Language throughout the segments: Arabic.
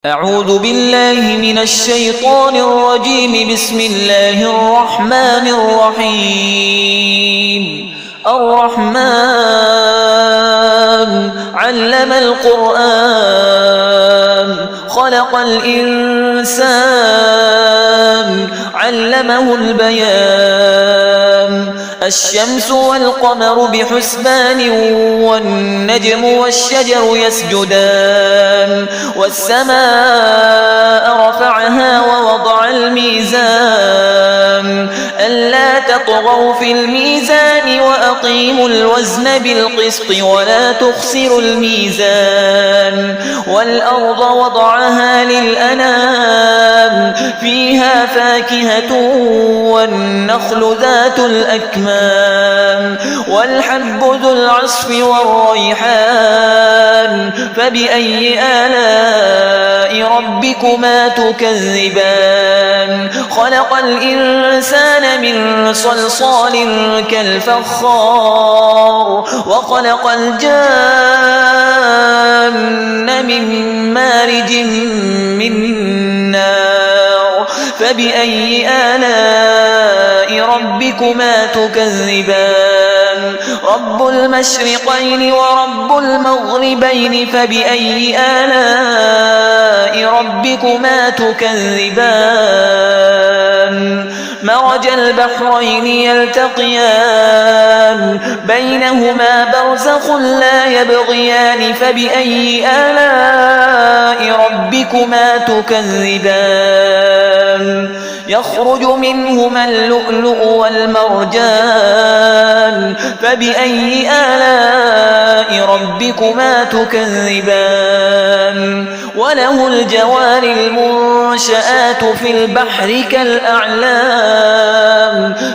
أعوذ بالله من الشيطان الرجيم. بسم الله الرحمن الرحيم. الرحمن علم القرآن خلق الإنسان علمه البيان. الشمس والقمر بحسبان والنجم والشجر يسجدان. والسماء رفعها ووضع الميزان ألا تطغوا في الميزان وأقيموا الوزن بالقسط ولا تخسروا الميزان. والأرض وضعها للأنام فيها فاكهة والنخل ذات الأكمام والحب ذو العصف والريحان. فبأي آلاء ربكما تكذبان؟ خلق الإنسان من صلصال كالفخار وخلق الجان من مارج من نار. فبأي آلاء ربكما تكذبان؟ رب المشرقين ورب المغربين. فبأي آلاء ربكما تكذبان؟ مرج البحرين يلتقيان بينهما برزخ لا يبغيان. فبأي آلاء ربكما تكذبان؟ يخرج منهما اللؤلؤ والمرجان. فبأي آلاء ربكما تكذبان؟ وله الجوار المنشآت في البحر كالأعلام.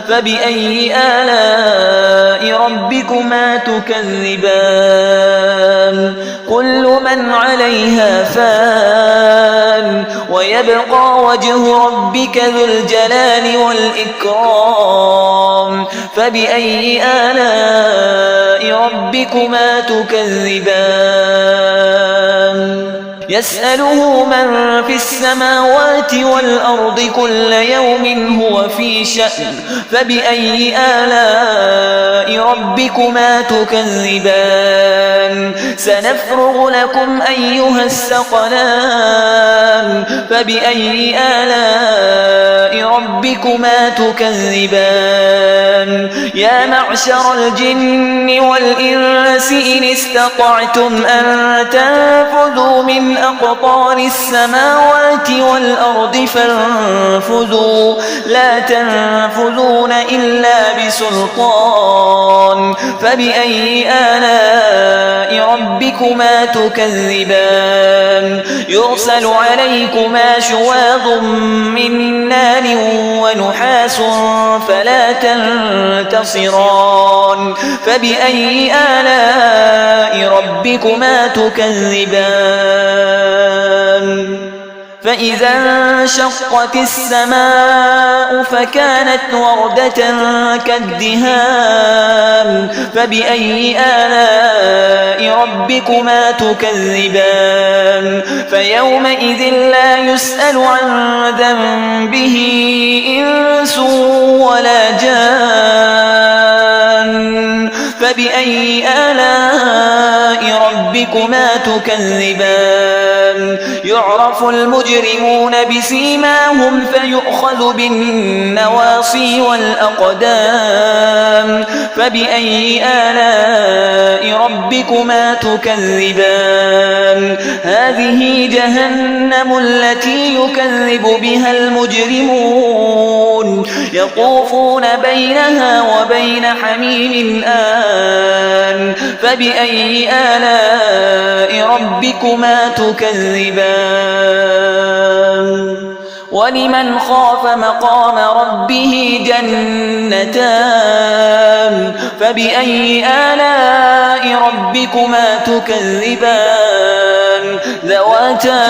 فبأي آلاء ربكما تكذبان؟ كل من عليها فان ويبقى وجه ربك ذو الجلال والإكرام. فبأي آلاء ربكما تكذبان؟ يسأله من في السماوات والأرض كل يوم هو في شأن. فبأي آلاء ربكما تكذبان؟ سنفرغ لكم أيها الثقلان. فبأي آلاء ربكما تكذبان؟ يا معشر الجن والإنس إن استطعتم أن تنفذوا من أقطار السماوات والأرض فانفذوا لا تنفذون إلا بسلطان. فبأي آلاء ربكما تكذبان؟ يرسل عليكما شواظ من نار ونحاس فلا تنتصران. فبأي آلاء ربكما تكذبان؟ فإذا انشقت السماء فكانت وردة كالدهان. فبأي آلاء ربكما تكذبان؟ فيومئذ لا يسأل عن ذنبه إنس ولا جان. فبأي آلاء ربكما تكذبان؟ يعرف المجرمون بسيماهم فيؤخذ بالنواصي والأقدام. فبأي آلاء ربكما تكذبان؟ هذه جهنم التي يكذب بها المجرمون يطوفون بينها وبين حميم آن. فبأي آلاء ربكما تكذبان؟ ولمن خاف مقام ربه جنتان. فبأي آلاء ربكما تكذبان؟ ذواتا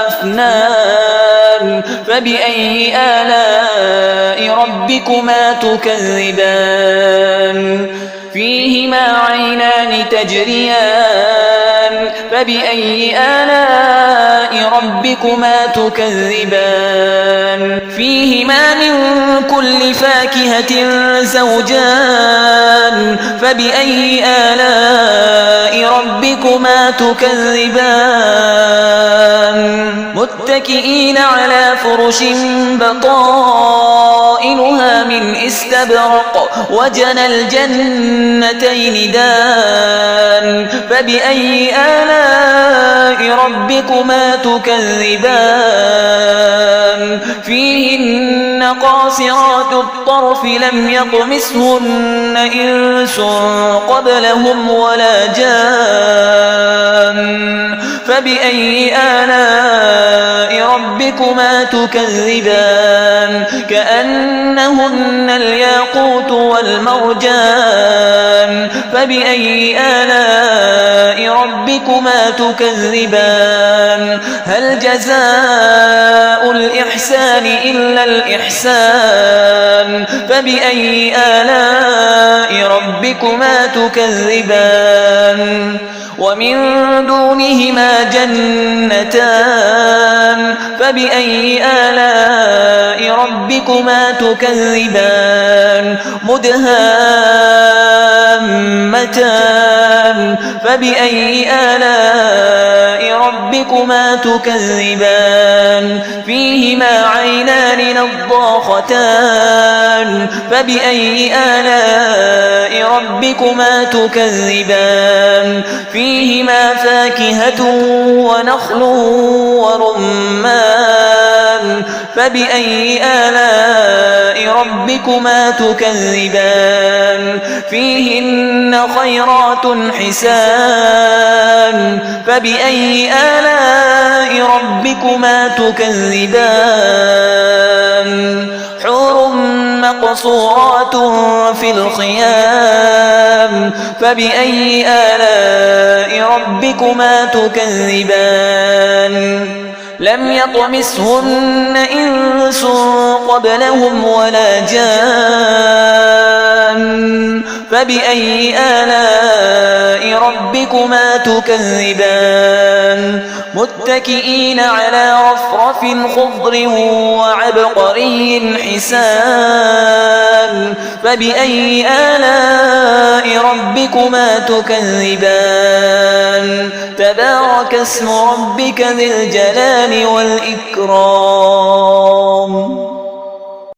أفنان. فبأي آلاء ربكما تكذبان؟ فيهما عينان تجريان. فبأي آلاء ربكما تكذبان فيهما من كل فاكهة زوجان فبأي آلاء ربكما تكذبان متكئين على فرش بطائنها من استبرق وجنى الجنتين دان فبأي آلاء ربكما تكذبان فيهن قاصرات الطرف لم يطمثهن إنس قبلهم ولا جان فبأي آلاء ربكما تكذبان كأنهن الياقوت والمرجان فبأي آلاء ربكما تكذبان هل جزاء الإحسان إلا الإحسان فبأي آلاء ربكما تكذبان ومن دونهما جنتان فبأي آلاء ربكما تكذبان مدهامتان فبأي آلاء ربكما تكذبان فيهما عينان نضاختان فبأي آلاء ربكما تكذبان فيهما فاكهة ونخل ورمان فبأي آلاء ربكما تكذبان فيهن خيرات حسان فبأي آلاء ربكما تكذبان حور مقصورات في الخيام فبأي آلاء ربكما تكذبان لم يطمثهن إنس قبلهم ولا جان فبأي آلاء ربكما تكذبان متكئين على رفرف خضر وعبقري حسان فبأي آلاء ربكما تكذبان تبارك اسم ربك ذي الجلال والإكرام